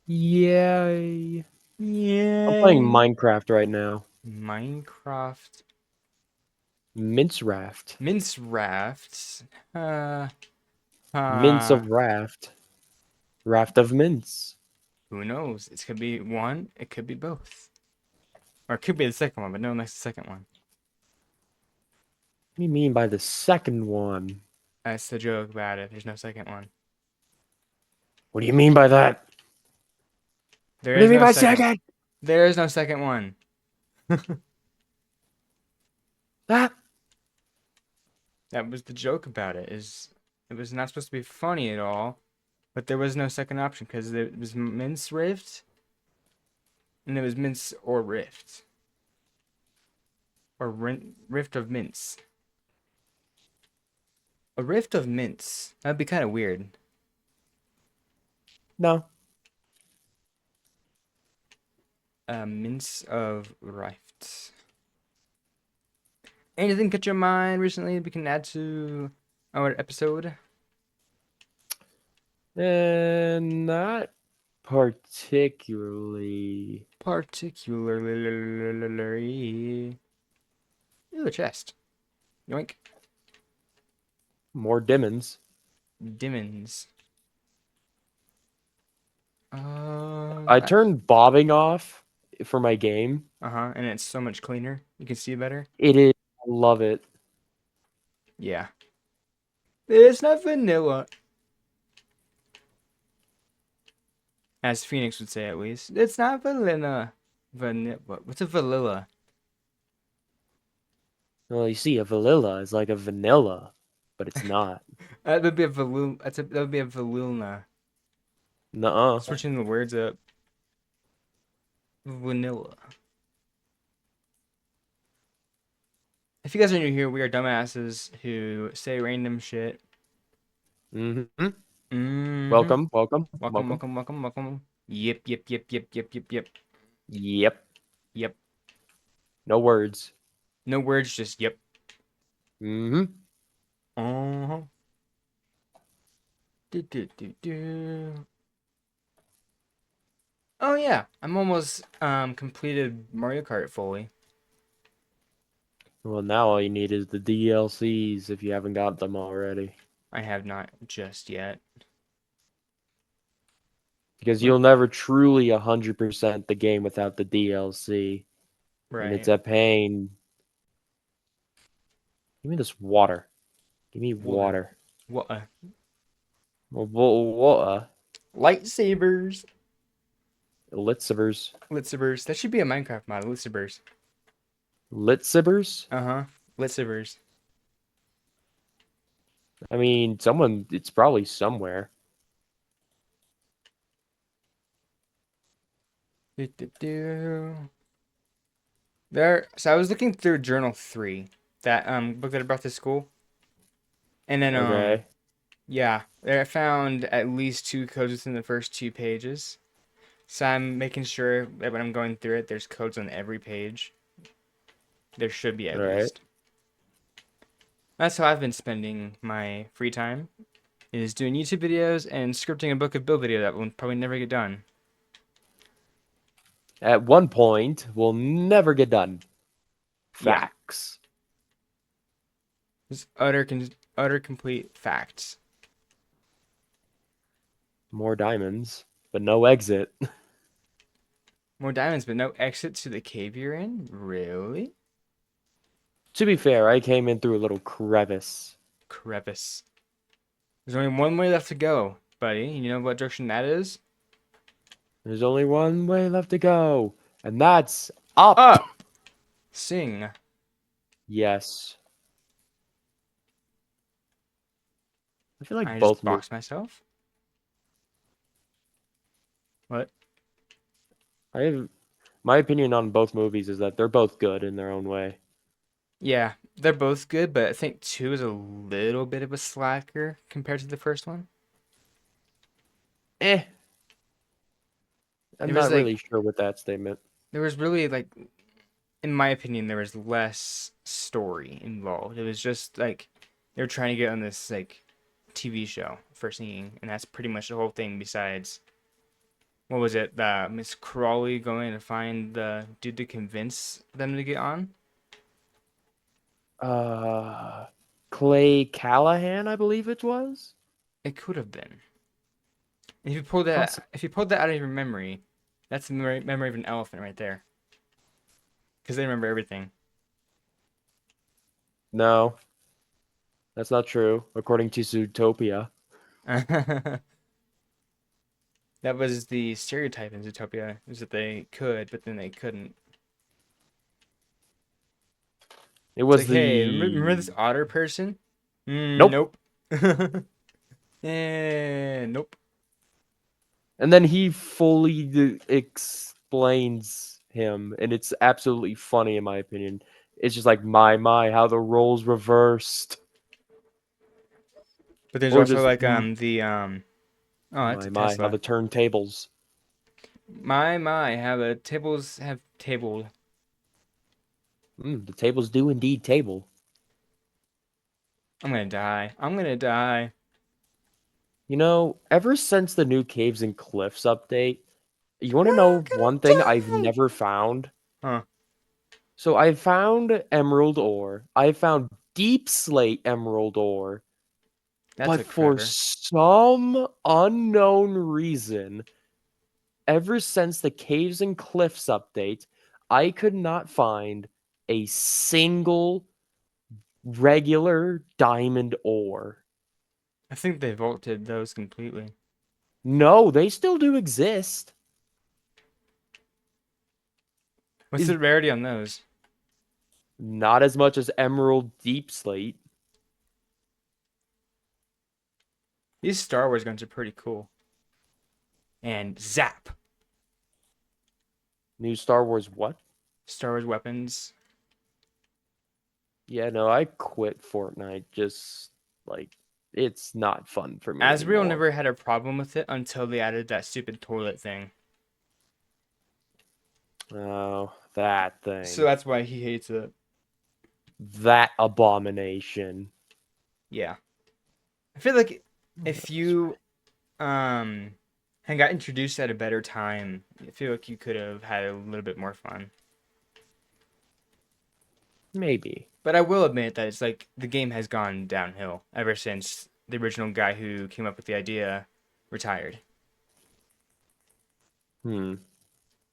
Yay. I'm playing Yay. Minecraft right now. Minecraft Mince Raft. mince rafts. Uh, Mince uh, of Raft. Raft of Mince. who knows? It could be one, it could be both. Or it could be the second one, but no, that's the second one. What do you mean by the second one? That's the joke about it. There's no second one. What do you mean by that? There What do you is mean no by second. second? There is no second one. That That was the joke about it. Is it was not supposed to be funny at all, but there was no second option because it was mince rift and it was mince or rift or rift of mince. A rift of mince. That'd be kind of weird. no. A mince of rift. Anything catch your mind recently we can add to our episode? Not particularly. Particularly. Ooh, a chest. Yoink. More Dimmons. Dimmons. I Uh, turned bobbing off for my game. uh-huh. And it's so much cleaner. You can see better. It is. I love it. Yeah. It's not vanilla. As Phoenix would say, at least. It's not vanilla. Vanilla. What's a vanilla? Well, you see, a vanilla is like a vanilla, but it's not. That would be a valul. That would be a valulna. Nuh-uh. Switching the words up. Vanilla. If you guys are new here, we are dumbasses who say random shit. Mm-hmm. Mm-hmm. Welcome, welcome, Welcome, welcome. welcome, welcome, welcome. Yep, yep, yep, yep, yep, yep, yep. Yep. Yep. No words. No words, just yep. Mm-hmm. Uh-huh. Do, do, do, do. Oh yeah, I'm almost completed Mario Kart fully. Well, now all you need is the DLCs if you haven't got them already. I have not just yet. Because What? you'll never truly 100% the game without the DLC. And it's Right. a pain. Give me this water. Give me Water. water. What? What? Lightsabers. Litzibers. Lightsabers. That should be a Minecraft mod. Lightsabers. Litzibers? Uh-huh. Lightsabers. I mean, it's probably somewhere. Do, do, do. There. So I was looking through Journal 3, that book that I brought to school, and then Okay. yeah, there I found at least two codes within the first two pages. So I'm making sure that when I'm going through it, there's codes on every page. There should be at Alright. least. That's how I've been spending my free time, is doing YouTube videos and scripting a book of build video that will probably never get done. At one point, we'll never get done. Yeah, Facts. just utter complete facts. More diamonds, but no exit. More diamonds, but no exit to the cave you're in? Really? To be fair, I came in through a little crevice. Crevice. There's only one way left to go, buddy. You know what direction that is? There's only one way left to go, and that's up. Up! Sing. Yes. I feel like I both just movies. boxed myself. What? I have my opinion on both movies is that they're both good in their own way. Yeah, they're both good, but I think 2 is a little bit of a slacker compared to the first one. Eh, I'm There was not like, really sure with that statement. there was really like, in my opinion, there was less story involved. It was just like they were trying to get on this like TV show for singing, and that's pretty much the whole thing. Besides, what was it? Miss Crawley going to find the dude to convince them to get on. Uh, Clay Callahan, I believe it was. It could have been. Possi If you pulled that out of your memory, that's the memory of an elephant right there. Because they remember everything. No, that's not true, according to Zootopia. That was the stereotype in Zootopia, is that they could, but then they couldn't. It It's was like, hey, remember the this otter person? nope. Nope. Nope. And then he fully explains him, and it's absolutely funny in my opinion. It's just like my, how the roles reversed, But there's or also just like oh, that's a my, how Tesla. the turntables. My, how the tables have tabled. The tables do indeed table. I'm gonna die. I'm gonna die. You know, ever since the new Caves and Cliffs update, you want to We're know gonna one thing I've die. never found? Huh. So I found emerald ore. I found deep slate emerald ore. That But took for forever. some unknown reason, ever since the Caves and Cliffs update, I could not find a single regular diamond ore. I think they vaulted those completely. No, they still do exist. What's Is the rarity on those? not as much as emerald deep slate. These Star Wars guns are pretty cool. And zap. New Star Wars what? Star Wars weapons. Yeah, no, I quit Fortnite. Just like it's not fun for me Asriel anymore. never had a problem with it until they added that stupid toilet thing. Oh, that So thing. that's why he hates it. That abomination. Yeah. I feel like What if else? you um had got introduced at a better time, I feel like you could have had a little bit more fun. Maybe. But I will admit that it's like the game has gone downhill ever since the original guy who came up with the idea retired. Hmm.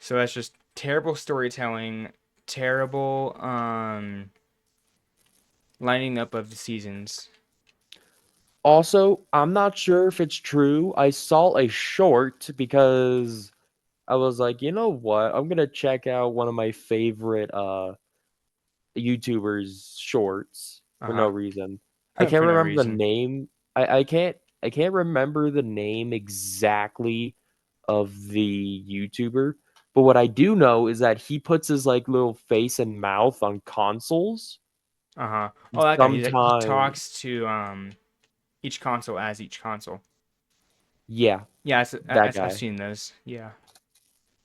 So that's just terrible storytelling, terrible lining up of the seasons. Also, I'm not sure if it's true. I saw a short because I was like, you know what? I'm gonna check out one of my favorite YouTubers shorts for no Uh-huh. reason. I can't For no remember the reason. name. I can't remember the name exactly of the YouTuber, but what I do know is that he puts his like little face and mouth on consoles. Uh-huh. Oh, that guy. He Sometimes, talks to each console as each console. yeah, Yeah, that I've guy. seen those. Yeah.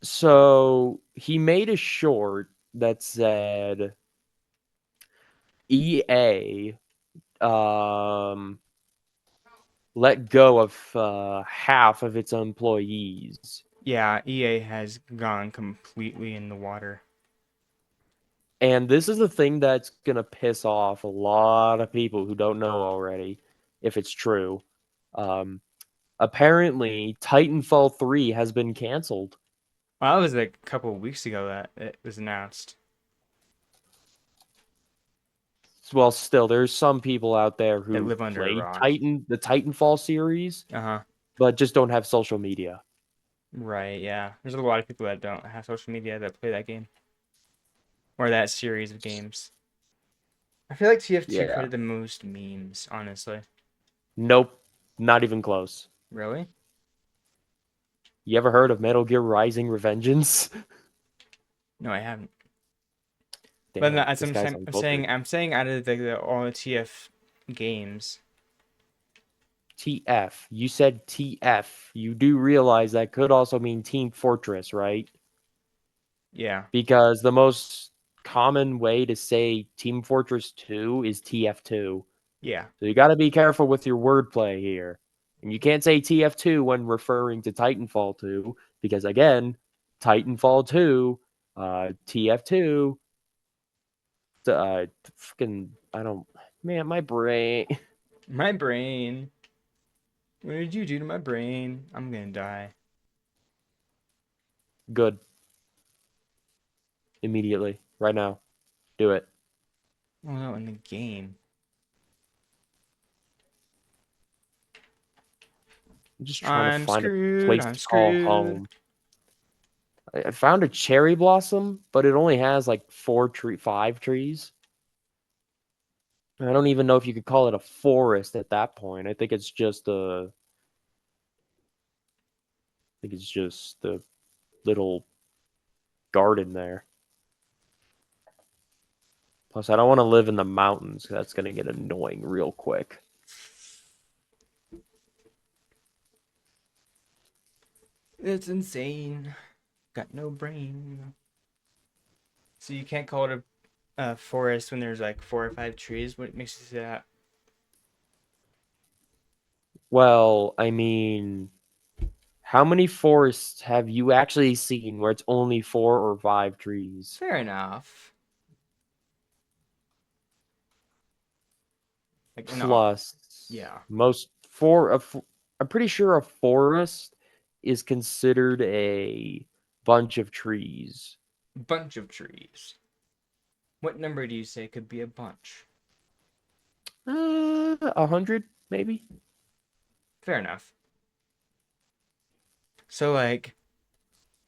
So he made a short that said EA let go of half of its employees. Yeah, EA has gone completely in the water. And this is the thing that's going to piss off a lot of people who don't know already, if it's true. Um, Apparently, Titanfall 3 has been canceled. Well, that was like a couple of weeks ago that it was announced. Well, still, there's some people out there That who've live under a played rock. The Titanfall series, Uh-huh. but just don't have social media. Right, yeah. There's a lot of people that don't have social media that play that game or that series of games. I feel like TF2 Yeah. created the most memes, honestly. Nope. Not even close. Really? You ever heard of Metal Gear Rising Revengeance? No, I haven't. But no, Damn, as this guy's uncultured. I'm saying out of all the TF games, TF. You said TF. You do realize that could also mean Team Fortress, right? yeah, Because the most common way to say Team Fortress 2 is TF2. yeah. So you got to be careful with your wordplay here. And you can't say TF2 when referring to Titanfall 2 because again, Titanfall 2, TF2, fucking I don't man, my brain. My brain. What did you do to my brain? I'm gonna die. Good. Immediately. Right now. Do it. Oh no, in the game. I'm just trying to I'm find a screwed. place I'm to call screwed. home. I found a cherry blossom, but it only has like 5 trees. I don't even know if you could call it a forest at that point. I think it's just the little garden there. Plus, I don't want to live in the mountains. That's going to get annoying real quick. It's insane. Got no brain. So you can't call it a forest when there's like 4 or 5 trees. What makes you say that? Well, I mean, how many forests have you actually seen where it's only 4 or 5 trees? Fair enough. Like no, Plus, yeah, most I'm pretty sure a forest is considered a bunch of trees. bunch of trees. What number do you say could be a bunch? 100 maybe. Fair enough. So like,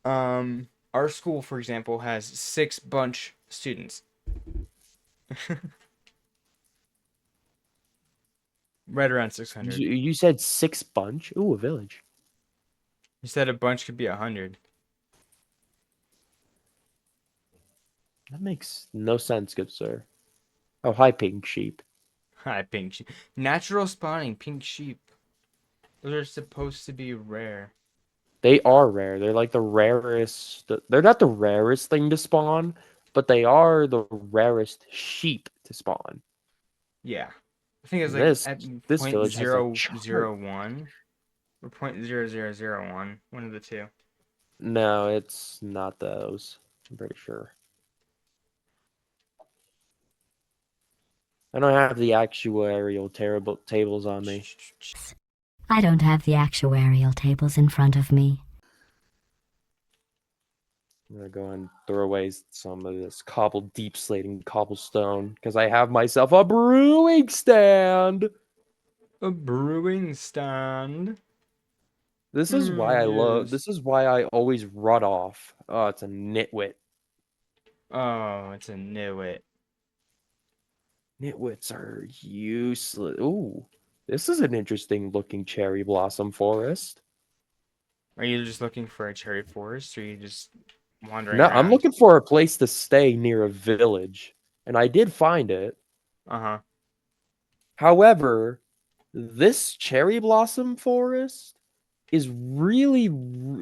our school, for example, has 6 bunch students. Right around 600. You said 6 bunch. Ooh, a village. You said a bunch could be 100. That makes no sense, good sir. Oh, hi, pink sheep. Hi, pink sheep. Natural spawning pink sheep. Those are supposed to be rare. They are rare. They're like the rarest. They're not the rarest thing to spawn, but they are the rarest sheep to spawn. Yeah. I think it's And like this at this point village has a zero chart. zero one or point 0.0001. One of the two. No, it's not those. I'm pretty sure. I don't have the actuarial terrible tables on me. I don't have the actuarial tables in front of me. I'm gonna go and throw away some of this deep slating cobblestone because I have myself a brewing stand. A brewing stand. This is why I love. Yes. This is why I always run off. Oh, it's a nitwit. Oh, it's a nitwit. Nitwits are useless. Ooh, this is an interesting looking cherry blossom forest. Are you just looking for a cherry forest or are you just wandering No, I'm around? looking for a place to stay near a village, and I did find it. Uh-huh. However, this cherry blossom forest is really,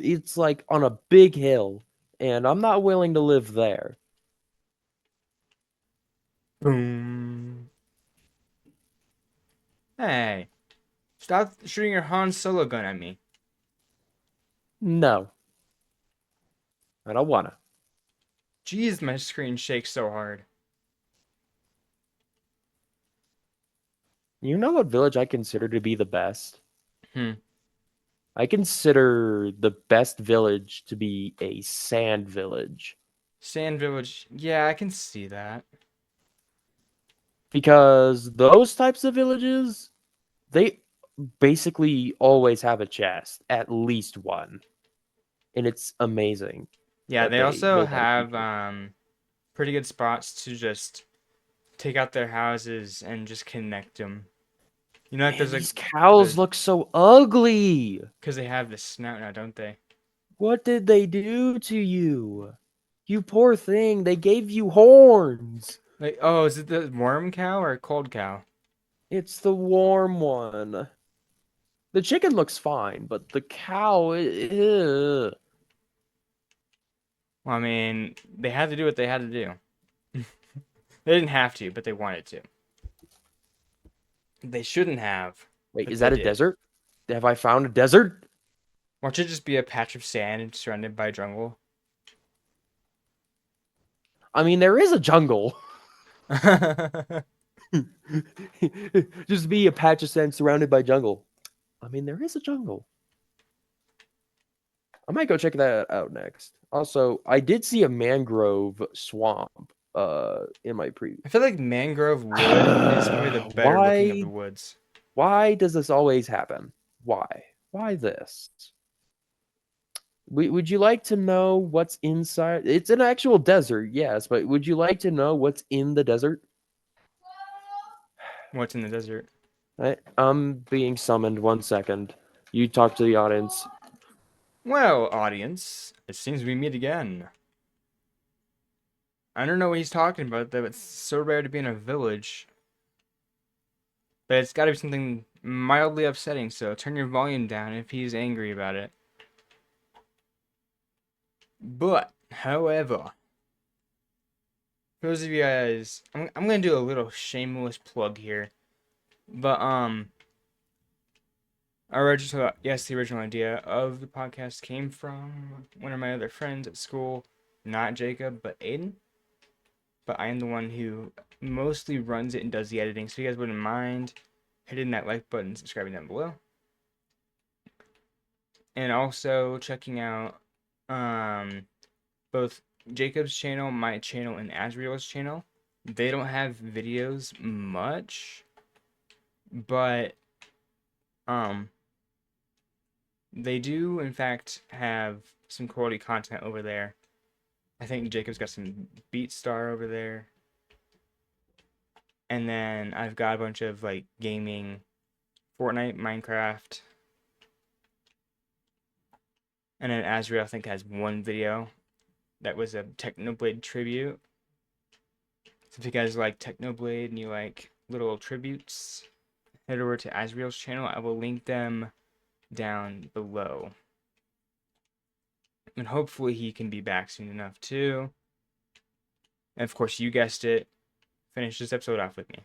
it's like on a big hill, and I'm not willing to live there. Boom. Hey, stop shooting your Han Solo gun at me. No, I don't wanna. Jeez, my screen shakes so hard. You know what village I consider to be the best? Hmm. I consider the best village to be a sand village Sand Village. Yeah, I can see that. because those types of villages, they basically always have a chest, at least one, and it's amazing Yeah, that they they also know how to keep have it. pretty good spots to just take out their houses and just connect them. You know, like Man, there's like these cows the look so ugly. because they have the snout now, don't they? What did they do to you? You poor thing. They gave you horns. Like, oh, is it the warm cow or cold cow? It's the warm one. The chicken looks fine, but the cow, Well, I mean, they had to do what they had to do. They didn't have to, but they wanted to. They shouldn't have, Wait, but is they that a did. desert? Have I found a desert? Or it should just be a patch of sand surrounded by jungle. I mean, there is a jungle. Just be a patch of sand surrounded by jungle. I mean, there is a jungle. I might go check that out next. Also, I did see a mangrove swamp in my pre. I feel like mangrove wood is probably the better looking of the Why woods. why does this always happen? Why? Why this? Would you like to know what's inside? It's an actual desert, yes, but would you like to know what's in the desert? What's in the desert? I'm being summoned. 1 second. You talk to the audience. Well, audience, it seems we meet again. I don't know what he's talking about, though. It's so rare to be in a village. But it's got to be something mildly upsetting, so turn your volume down if he's angry about it. But, however, for those of you guys, I'm going to do a little shameless plug here. But, the original idea of the podcast came from one of my other friends at school, not Jacob, but Aiden. But I am the one who mostly runs it and does the editing. So if you guys wouldn't mind hitting that like button and subscribing down below. And also checking out both Jacob's channel, my channel, and Asriel's channel. They don't have videos much, but they do in fact have some quality content over there. I think Jacob's got some BeatStar over there. And then I've got a bunch of like gaming, Fortnite, Minecraft. And then Asriel, I think, has one video that was a Technoblade tribute. So if you guys like Technoblade and you like little tributes, head over to Asriel's channel. I will link them down below. And hopefully he can be back soon enough too. And of course, you guessed it, finish this episode off with me.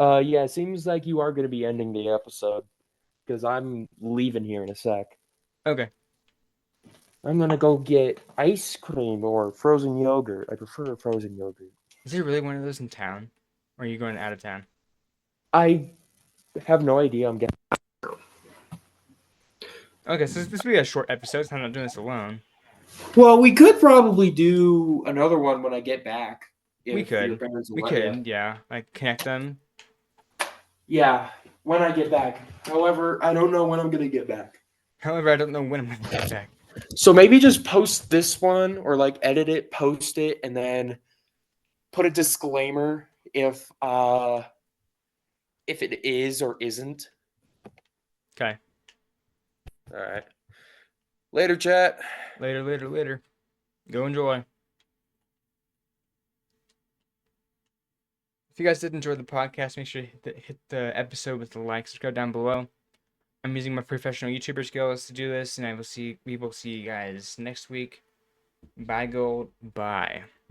Yeah, it seems like you are going to be ending the episode because I'm leaving here in a sec. Okay. I'm going to go get ice cream or frozen yogurt. I prefer frozen yogurt. Is there really one of those in town? Or are you going out of town? I have no idea. I'm getting. Okay, so this will be a short episode, so I'm not doing this alone. Well, we could probably do another one when I get back. We If your could. parents will We let you. could, yeah. Like connect them. Yeah, when I get back. However, I don't know when I'm going to get back. However, I don't know when I'm going to get back. So maybe just post this one or like edit it, post it, and then put a disclaimer if it is or isn't. Okay. All right. Later, chat. Later. Go enjoy. If you guys did enjoy the podcast, make sure to hit the episode with the like, subscribe down below. I'm using my professional YouTuber skills to do this, and we will see you guys next week. Bye, gold. Bye.